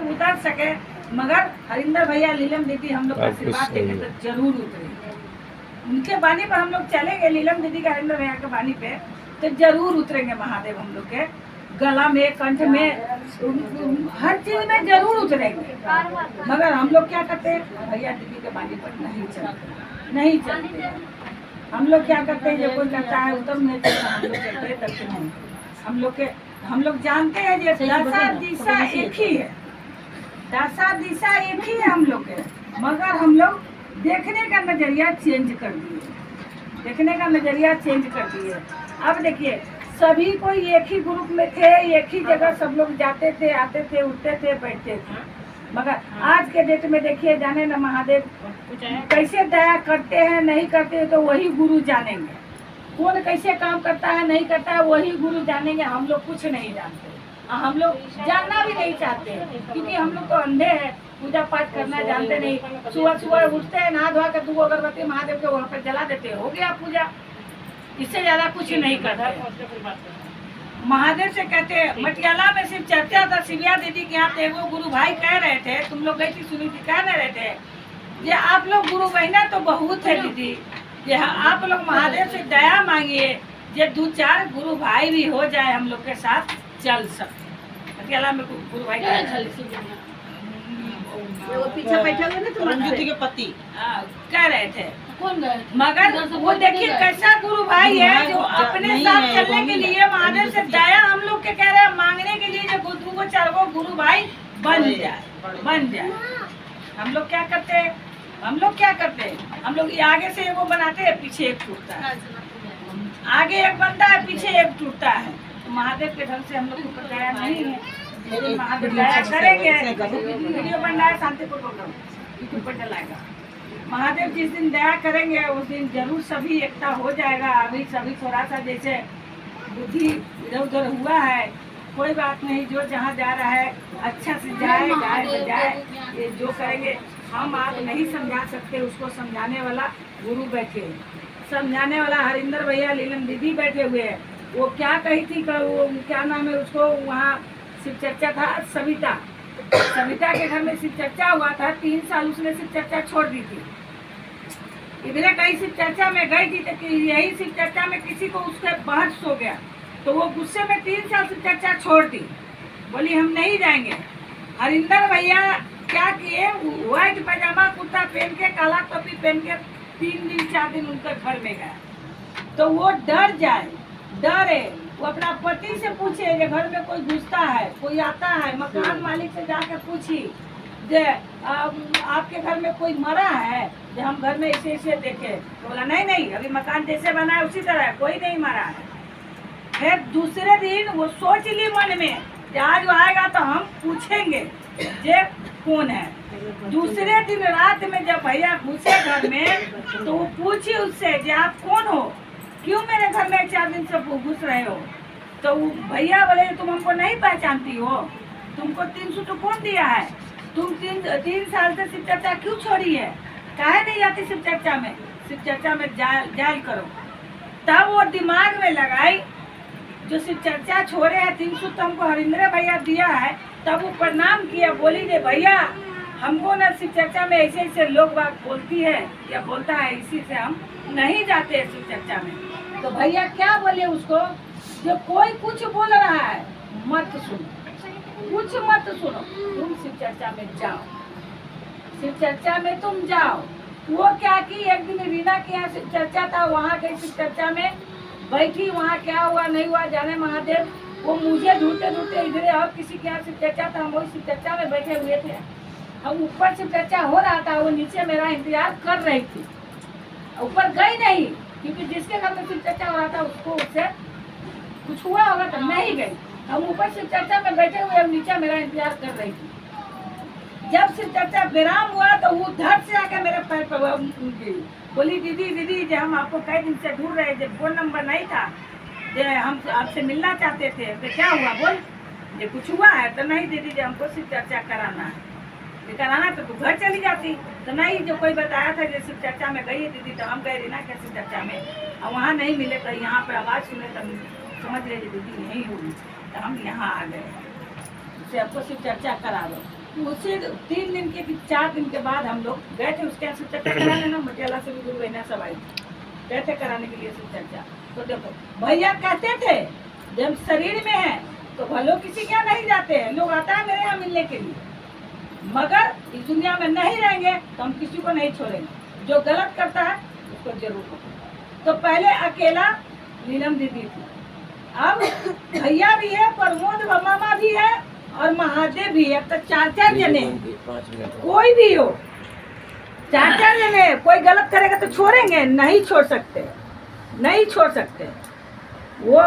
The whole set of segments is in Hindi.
उतर सके, मगर हरिंदर भैया, नीलम दीदी हम लोग आशीर्वाद देंगे तो जरूर उतरेंगे। उनके बानी पर हम लोग चलेंगे, नीलम दीदी का, हरिंदर भैया के बानी पे तो जरूर उतरेंगे महादेव। हम लोग के गला में, कंठ में, हर चीज में जरूर उतरेंगे। मगर हम लोग क्या करते हैं, भैया दीदी के बानी पर नहीं चलते। हम लोग क्या करते हैं, जो कोई कहता है उत्तम नहीं चलता, हम लोग चलते हैं तब नहीं। हम लोग जानते हैं जो दशा दिशा एक ही है, दशा दिशा एक ही है हम लोग के, मगर हम लोग देखने का नजरिया चेंज कर दिए। अब देखिए, सभी कोई एक ही ग्रुप में थे, एक ही जगह सब लोग जाते थे, आते थे, उठते थे, बैठते थे। मगर आज के डेट में देखिए, जाने न महादेव कैसे दया करते हैं, नहीं करते हैं तो वही गुरु जानेंगे। कौन कैसे काम करता है, नहीं करता है, वही गुरु जानेंगे। हम लोग कुछ नहीं जानते, हम लोग जानना भी नहीं चाहते, क्योंकि हम लोग तो अंधे हैं, पूजा पाठ करना जानते नहीं। सुबह उठते हैं, नहा धोआ कर 2 अगरबत्ती महादेव के वहाँ पर जला देते, हो गया पूजा। इससे ज्यादा कुछ नहीं करते। महादेव से कहते, मटियाला में सिर्फ चर्चा था, शिविया दीदी के यहाँ थे, वो गुरु भाई कह रहे थे, तुम लोग गई थी सुनी थी, कह रहे थे ये आप लोग गुरु बहना तो बहुत है दीदी, ये आप लोग महादेव से दया मांगिए, ये 2-4 गुरु भाई भी हो जाए, हम लोग के साथ चल सकते। मटियाला में गुरु भाई पीछे बैठे हुए ना, तो मंजूती के पति कह रहे थे। मगर वो देखिए कैसा गुरु भाई है, जो अपने साथ चलने के लिए महादेव से दया हम लोग के कह रहे हैं, मांगने के लिए जो 2-4 गुरु भाई बन जाए। हम लोग क्या करते हैं, हम लोग ये आगे से वो बनाते हैं, पीछे एक टूटता है, आगे एक बनता है, पीछे एक टूटता है। तो महादेव के ढंग से हम लोग ऊपर दया नहीं है, लेकिन महादेव दया करेंगे। वीडियो बन रहा है, शांतिपुर यूट्यूब पर डलाएगा। महादेव जिस दिन दया करेंगे उस दिन जरूर सभी एकता हो जाएगा। अभी सभी थोड़ा सा जैसे बुद्धि इधर उधर हुआ है, कोई बात नहीं, जो जहाँ जा रहा है अच्छा से जाए, ये जो करेंगे। हम आप नहीं समझा सकते, उसको समझाने वाला गुरु बैठे, समझाने वाला हरिंदर भैया, नीलम दीदी बैठे हुए हैं। वो क्या कही थी, वो क्या नाम है उसको, वहाँ शिव चर्चा था, सविता के घर में शिव चर्चा हुआ था। 3 साल उसने शिव चर्चा छोड़ दी थी। इधर कहीं शिव चर्चा में गई थी, तो यही शिव चर्चा में किसी को उसके बहस हो गया, तो वो गुस्से में 3 साल शिव चर्चा छोड़ दी, बोली हम नहीं जाएंगे। हरिंदर भैया क्या किए, व्हाइट पैजामा कुर्ता पहन के, काला टोपी पहन के 3 दिन 4 दिन उनके घर में गया। तो वो डरे, वो अपना पति से पूछे, ये घर में कोई घुसता है, कोई आता है, मकान मालिक से जाके पूछी, जे आपके घर में कोई मरा है, जो हम घर में ऐसे देखे, तो बोला नहीं, अभी मकान जैसे बना है उसी तरह है, कोई नहीं मरा है। फिर दूसरे दिन वो सोच ली मन में कि आज वो आएगा तो हम पूछेंगे जे कौन है। दूसरे दिन रात में जब भैया घुसे घर में, तो वो पूछी उससे, जे आप कौन हो, क्यों मेरे घर में 4 दिन से घुस रहे हो। तो भैया बोले, तुम हमको नहीं पहचानती हो, तुमको 300 तो कौन दिया है, तुम 3 साल से शिव चर्चा क्यों छोड़ी है, काहे नहीं जाती शिव चर्चा में, शिव चर्चा में जायल करो। तब वो दिमाग में लगाई, जो शिव चर्चा छोड़े हैं 300 तो हमको हरिंद्र भैया दिया है। तब वो प्रणाम किया, बोली दे भैया हमको ना शिव चर्चा में ऐसे लोग बात बोलती है या बोलता है, इसी से हम नहीं जाते हैं शिव चर्चा में। तो भैया क्या बोले उसको, जो कोई कुछ बोल रहा है मत सुनो, कुछ मत सुनो, तुम शिव चर्चा में जाओ, शिव चर्चा में तुम जाओ। वो क्या की, एक दिन रीना के यहाँ शिव चर्चा था, वहाँ गई शिव चर्चा में बैठी, वहाँ क्या हुआ नहीं हुआ जाने महादेव। वो मुझे ढूंढते इधर और किसी के यहाँ शिव चर्चा था, हम वही शिव चर्चा में बैठे हुए थे। हम ऊपर शिव चर्चा हो रहा था, वो नीचे मेरा इंतजार कर रही थी, ऊपर गई नहीं, क्योंकि जिसके घर में शिव चर्चा हो रहा था उसको उससे कुछ हुआ होगा तो नहीं गई। हम ऊपर शिव चर्चा में बैठे हुए, हम नीचे मेरा इंतजार कर रही थी। जब शिव चर्चा विराम हुआ तो वो धड़ से आकर मेरे पैर पर बोली, दीदी जो हम आपको कई दिन से ढूंढ रहे, जब फोन नंबर नहीं था, जो हम आपसे मिलना चाहते थे, तो क्या हुआ बोल, जो कुछ हुआ है तो नहीं दीदी, जो हमको शिव चर्चा कराना है, कराना तो तू घर चली जाती। तो नहीं, जो कोई बताया था जो शिव चर्चा में गई है दीदी, तो हम गए रीना के शिव चर्चा में, और वहाँ नहीं मिले, तो यहाँ पर आवाज़ सुने तो समझ रहे दीदी नहीं होगी, तो हम यहाँ आ गए, उससे आपको शिव चर्चा करा दो। उसे 3 दिन के 4 दिन के बाद हम लोग गए थे उसके यहाँ से चर्चा कराने ना, मटियाला से भी गुरु बहना सब आई थी, गए थे कराने के लिए सब चर्चा। तो देखो भैया कहते थे जब शरीर में है तो भलो किसी के यहाँ नहीं जाते हैं, लोग आता है मेरे यहाँ मिलने के लिए, मगर इस दुनिया में नहीं रहेंगे तो हम किसी को नहीं छोड़ेंगे, जो गलत करता है उसको जरूर पकड़ेंगे। तो पहले अकेला नीलम दीदी थी, अब भैया भी है, प्रमोद मामा भी है और महादेव भी है, तो 4-4 जने, कोई भी हो 4-4 जने, कोई गलत करेगा तो छोड़ेंगे, नहीं छोड़ सकते, नहीं छोड़ सकते, वो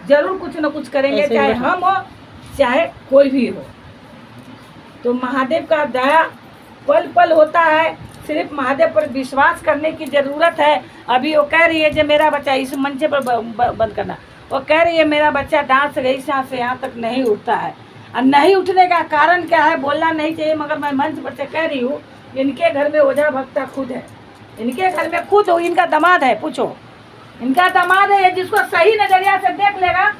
जरूर कुछ न कुछ करेंगे, चाहे हम हो चाहे कोई भी हो। तो महादेव का दया पल पल होता है, सिर्फ महादेव पर विश्वास करने की जरूरत है। अभी वो कह रही है जो मेरा बच्चा, इस मंच पर बंद करना, वो कह रही है मेरा बच्चा डांस गई से यहाँ तक नहीं उठता है, और नहीं उठने का कारण क्या है बोलना नहीं चाहिए, मगर मैं मंच पर से कह रही हूँ, इनके घर में ओझा भक्ता खुद है, इनके घर में खुद हो, इनका दामाद है, पूछो इनका दामाद है, जिसको सही नजरिया से देख लेगा